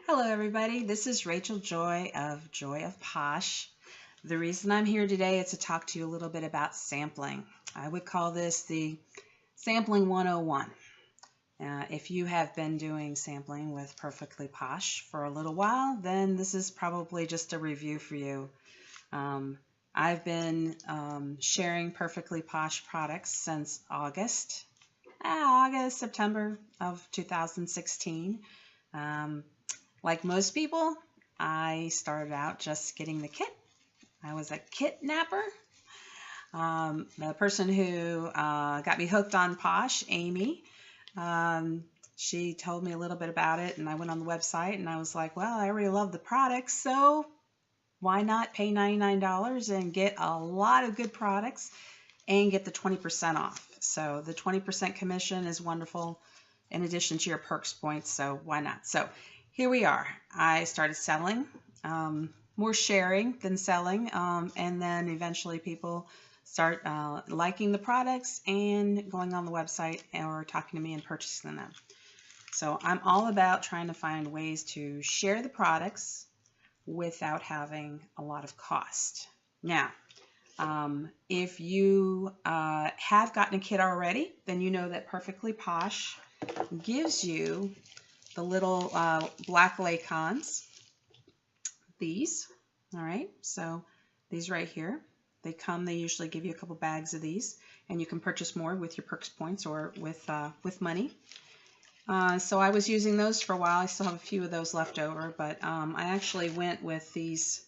Hello everybody, this is Rachel Joy of Posh. The reason I'm here today is to talk to you a little bit about sampling. I would call this the Sampling 101. If you have been doing sampling with Perfectly Posh for a little while, then this is probably just a review for you. I've been sharing Perfectly Posh products since September of 2016. Like most people, I started out just getting the kit. I was a kit napper. The person who got me hooked on Posh, Amy, she told me a little bit about it, and I went on the website, and I was like, well, I already love the products, so why not pay $99 and get a lot of good products and get the 20% off? So the 20% commission is wonderful in addition to your perks points, so why not? So here we are. I started selling, more sharing than selling, and then eventually people start liking the products and going on the website or talking to me and purchasing them. So I'm all about trying to find ways to share the products without having a lot of cost. Now, if you have gotten a kit already, then you know that Perfectly Posh gives you the little black Laycons, these, all right, so these right here, they usually give you a couple bags of these, and you can purchase more with your perks points or with money. So I was using those for a while. I still have a few of those left over, but I actually went with these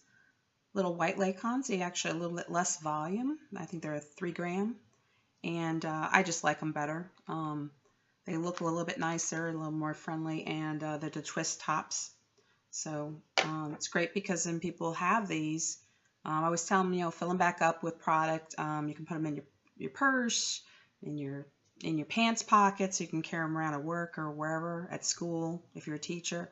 little white Laycons. They actually a little bit less volume. I think they're a 3 gram, and I just like them better. They look a little bit nicer, a little more friendly, and they're the twist tops. So it's great because when people have these, I always tell them, fill them back up with product. You can put them in your purse, in your pants pockets. So you can carry them around at work or wherever, at school if you're a teacher.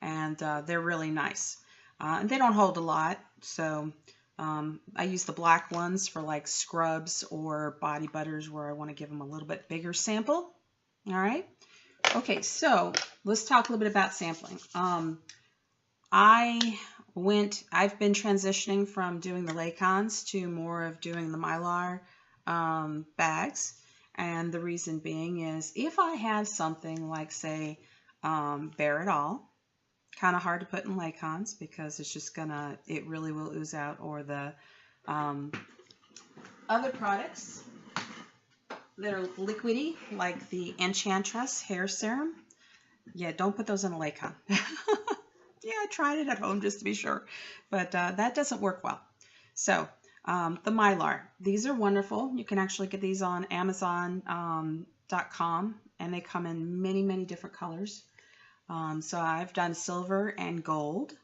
And they're really nice. And they don't hold a lot. So I use the black ones for like scrubs or body butters where I want to give them a little bit bigger sample. All right. Okay, so let's talk a little bit about sampling. I've been transitioning from doing the Laycons to more of doing the Mylar bags. And the reason being is if I have something like, say, Bare It All, kind of hard to put in Laycons because it's just it really will ooze out, or the other products that are liquidy, like the Enchantress hair serum. Yeah, don't put those in a Laycon. Yeah, I tried it at home just to be sure, but that doesn't work well. So the Mylar, these are wonderful. You can actually get these on Amazon.com, and they come in many, many different colors. So I've done silver and gold,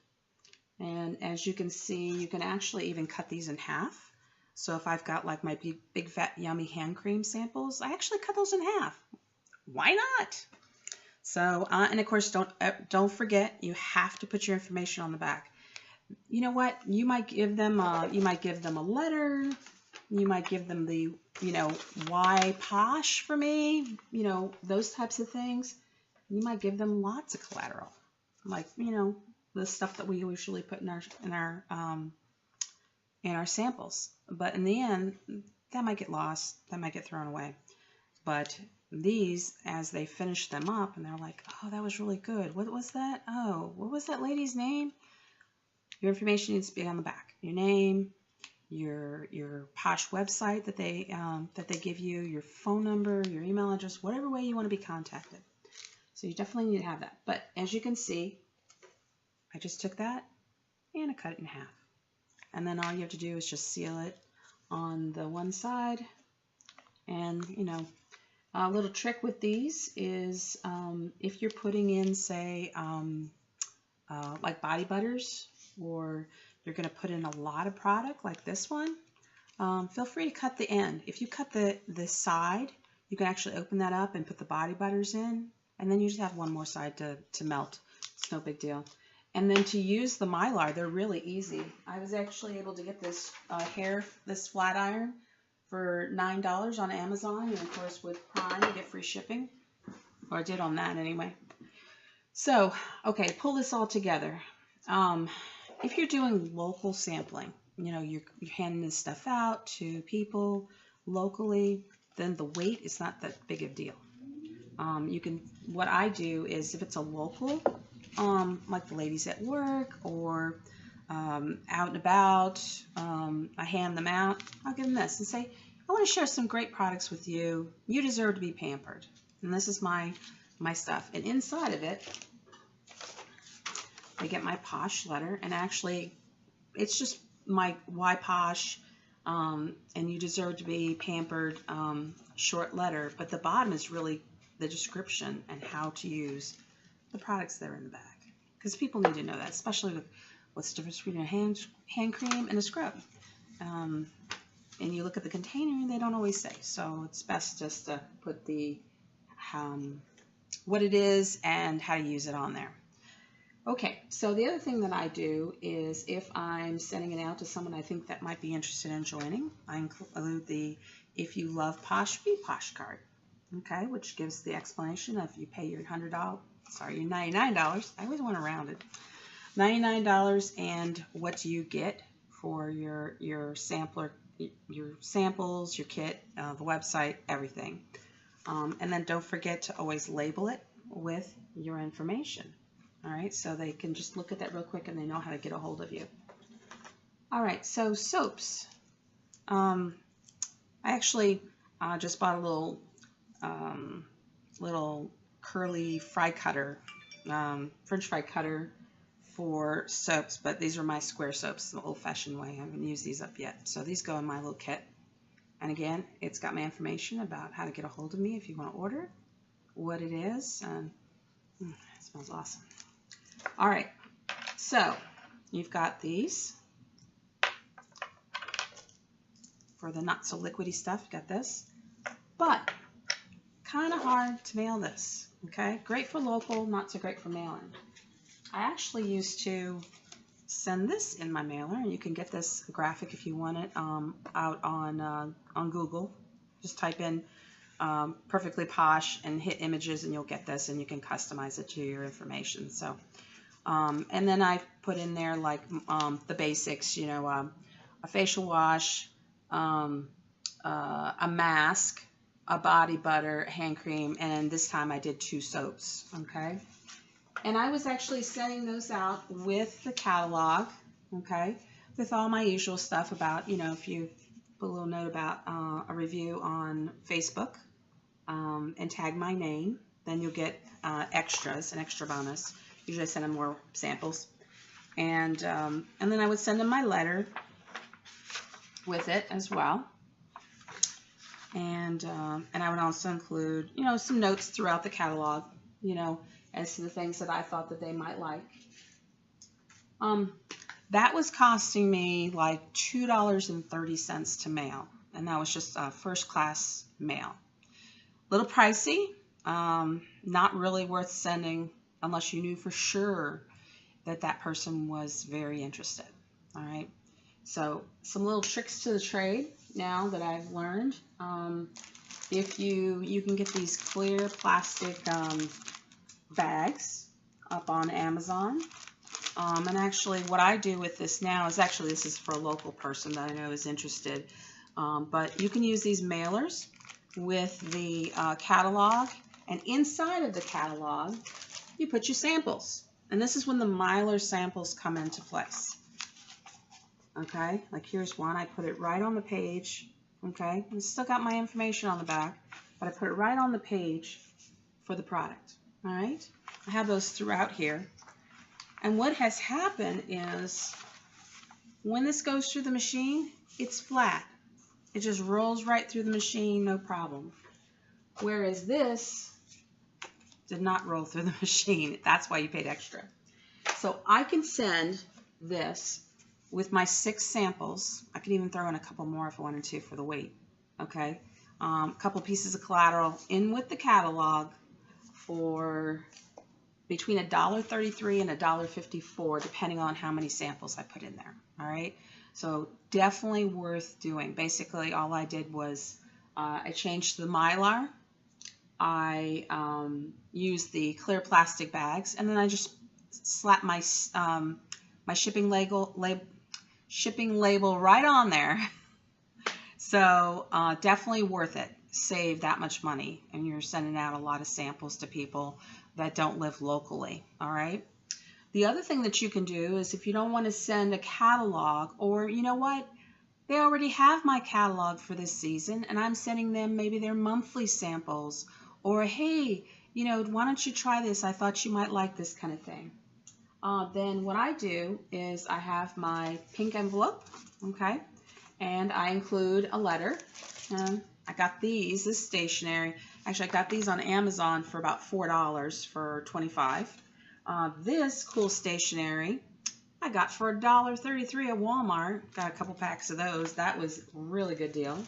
and as you can see, you can actually even cut these in half. So if I've got like my big fat yummy hand cream samples, I actually cut those in half. Why not? So and of course, don't forget, you have to put your information on the back. You know what? You might give them a letter. You might give them the why Posh for me. Those types of things. You might give them lots of collateral, like the stuff that we usually put in our samples. But in the end, that might get lost, that might get thrown away. But these, as they finish them up, and they're like, oh, that was really good. What was that? Oh, what was that lady's name? Your information needs to be on the back. Your name, your Posh website that they give you, your phone number, your email address, whatever way you want to be contacted. So you definitely need to have that. But as you can see, I just took that and I cut it in half. And then all you have to do is just seal it on the one side. And, a little trick with these is if you're putting in, say, like body butters, or you're going to put in a lot of product like this one, feel free to cut the end. If you cut the side, you can actually open that up and put the body butters in, and then you just have one more side to melt. It's no big deal. And then to use the Mylar, they're really easy. I was actually able to get this this flat iron for $9 on Amazon, and of course with Prime you get free shipping, or I did on that anyway. So, okay, pull this all together. Um, if you're doing local sampling, you're handing this stuff out to people locally, then the weight is not that big a deal. What I do is if it's a local, like the ladies at work or out and about, I hand them out. I'll give them this and say, I want to share some great products with you. You deserve to be pampered. And this is my stuff. And inside of it, I get my Posh letter. And actually, it's just my why Posh and you deserve to be pampered short letter. But the bottom is really the description and how to use the products that are in the bag. Because people need to know that, especially with what's the difference between a hand cream and a scrub. And you look at the container and they don't always say. So it's best just to put the what it is and how to use it on there. Okay, so the other thing that I do is if I'm sending it out to someone I think that might be interested in joining, I include the If You Love Posh, Be Posh card, okay, which gives the explanation of you pay your $100, sorry, your $99, I always want to round it, $99, and what do you get for your sampler, your samples, your kit, the website, everything. And then don't forget to always label it with your information. All right, so they can just look at that real quick and they know how to get a hold of you. All right, so soaps. I actually just bought a little curly fry cutter, French fry cutter for soaps, but these are my square soaps the old-fashioned way. I haven't used these up yet. So these go in my little kit. And again, it's got my information about how to get a hold of me if you want to order, what it is, and it smells awesome. All right, so you've got these for the not so liquidy stuff. Got this, but kind of hard to mail this. Okay, great for local, not so great for mailing. I actually used to send this in my mailer, and you can get this graphic if you want it out on Google. Just type in Perfectly Posh and hit images, and you'll get this, and you can customize it to your information. So. And then I put in there like the basics, a facial wash, a mask, a body butter, hand cream, and this time I did 2 soaps, okay? And I was actually sending those out with the catalog, okay, with all my usual stuff about, if you put a little note about a review on Facebook and tag my name, then you'll get extras, an extra bonus. Usually I send them more samples. And then I would send them my letter with it as well. And I would also include, some notes throughout the catalog, as to the things that I thought that they might like. That was costing me like $2.30 to mail. And that was just first class mail. A little pricey, not really worth sending unless you knew for sure that that person was very interested. All right. So some little tricks to the trade now that I've learned. If you can get these clear plastic bags up on Amazon. And actually what I do with this now is this is for a local person that I know is interested. But you can use these mailers with the catalog, and inside of the catalog you put your samples, and this is when the Mylar samples come into place. Okay, like here's one. I put it right on the page. Okay, it's still got my information on the back, but I put it right on the page for the product. All right, I have those throughout here. And what has happened is when this goes through the machine, it's flat. It just rolls right through the machine, no problem. Whereas this did not roll through the machine. That's why you paid extra. So I can send this with my 6 samples. I can even throw in a couple more if I wanted to for the weight. Okay, a couple pieces of collateral in with the catalog for between $1.33 and $1.54, depending on how many samples I put in there. All right, so definitely worth doing. Basically, all I did was I changed the Mylar I use the clear plastic bags, and then I just slap my my shipping label right on there. So definitely worth it. Save that much money, and you're sending out a lot of samples to people that don't live locally. All right. The other thing that you can do is if you don't want to send a catalog, or you know what, they already have my catalog for this season, and I'm sending them maybe their monthly samples, or hey, you know, why don't you try this? I thought you might like this kind of thing. Then what I do is I have my pink envelope, okay, and I include a letter. I got these, this stationery. Actually, I got these on Amazon for about $4 for 25. This cool stationery I got for $1.33 at Walmart. Got a couple packs of those. That was a really good deal.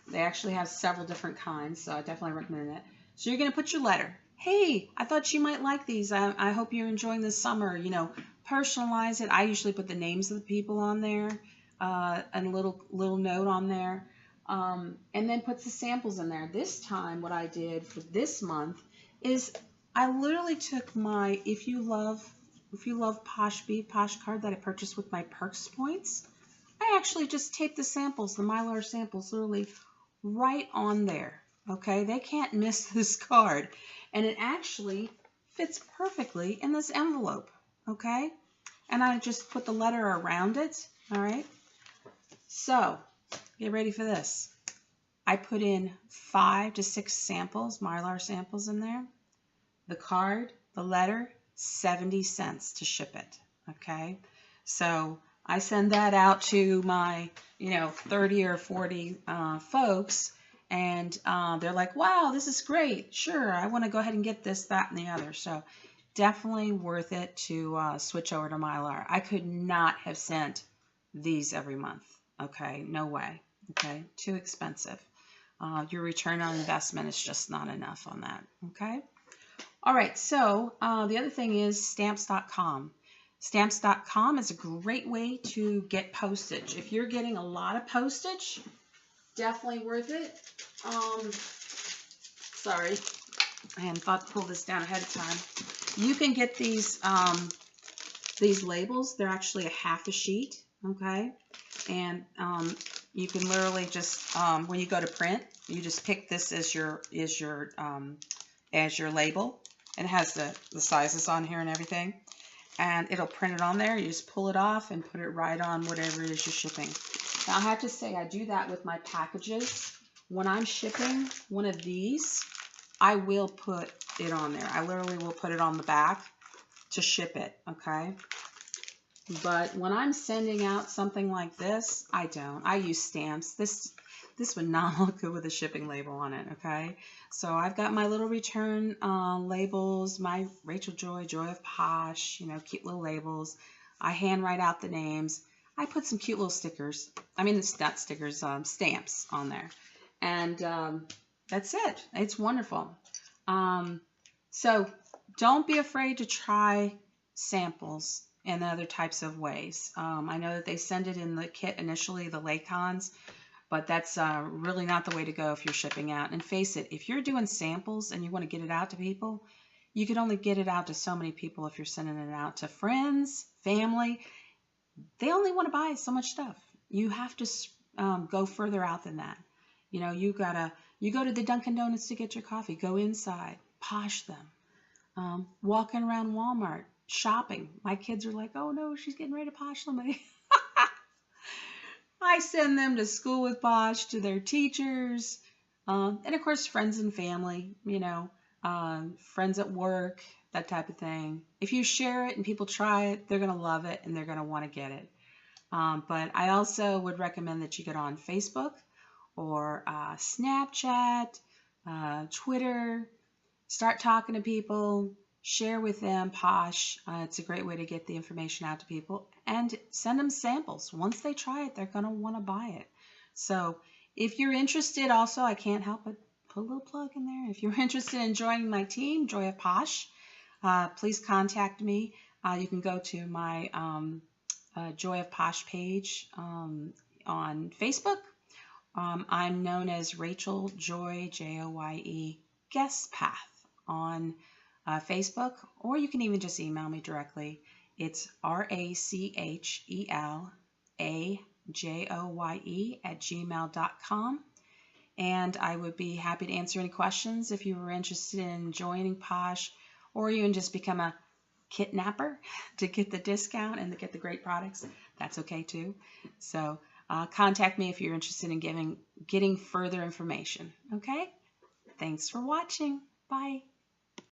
They actually have several different kinds, so I definitely recommend it. So you're going to put your letter. Hey, I thought you might like these. I hope you're enjoying this summer. You know, personalize it. I usually put the names of the people on there, and a little note on there, and then put the samples in there. This time, what I did for this month is I literally took my If you love Posh card that I purchased with my Perks points. I actually just taped the samples, the Mylar samples, literally right on there. Okay, they can't miss this card, and it actually fits perfectly in this envelope. Okay, and I just put the letter around it. All right, so get ready for this. I put in 5 to 6 samples, Mylar samples in there. The card, the letter, 70 cents to ship it. Okay, so I send that out to my 30 or 40 folks, and they're like, wow, this is great. Sure, I want to go ahead and get this, that, and the other. So definitely worth it to switch over to Mylar. I could not have sent these every month. Okay, no way. Okay, too expensive. Your return on investment is just not enough on that. Okay. All right, so the other thing is stamps.com. Stamps.com is a great way to get postage. If you're getting a lot of postage, definitely worth it. Sorry, I hadn't thought to pull this down ahead of time. You can get these labels. They're actually a half a sheet, okay? And you can literally just, when you go to print, you just pick this as your label. And it has the sizes on here and everything. And it'll print it on there. You just pull it off and put it right on whatever it is you're shipping. Now, I have to say, I do that with my packages. When I'm shipping one of these, I will put it on there. I literally will put it on the back to ship it, okay? But when I'm sending out something like this, I don't. I use stamps. This would not look good with a shipping label on it, okay? So I've got my little return labels, my Rachel Joy, Joy of Posh, cute little labels. I handwrite out the names. I put some cute little stickers. I mean, it's not stickers, stamps on there. And that's it. It's wonderful. So don't be afraid to try samples in other types of ways. I know that they send it in the kit initially, the Laycons, but that's really not the way to go if you're shipping out. And face it, if you're doing samples and you want to get it out to people, you can only get it out to so many people if you're sending it out to friends, family. They only want to buy so much stuff. You have to go further out than that. You go to the Dunkin' Donuts to get your coffee. Go inside, Posh them. Walking around Walmart, shopping. My kids are like, oh no, she's getting ready to Posh somebody. I send them to school with Posh, to their teachers, and of course friends and family, friends at work, that type of thing. If you share it and people try it, they're going to love it and they're going to want to get it. But I also would recommend that you get on Facebook or Snapchat, Twitter, start talking to people, share with them Posh. It's a great way to get the information out to people, and send them samples. Once they try it, they're going to want to buy it. So if you're interested, also, I can't help but put a little plug in there. If you're interested in joining my team, Joy of Posh, please contact me. You can go to my Joy of Posh page on Facebook. I'm known as Rachel Joy, Joye, Guest Path on Facebook, or you can even just email me directly. It's rachelajoye@gmail.com. And I would be happy to answer any questions if you were interested in joining Posh, or even just become a kidnapper to get the discount and to get the great products. That's okay too. So contact me if you're interested in getting further information. Okay? Thanks for watching. Bye.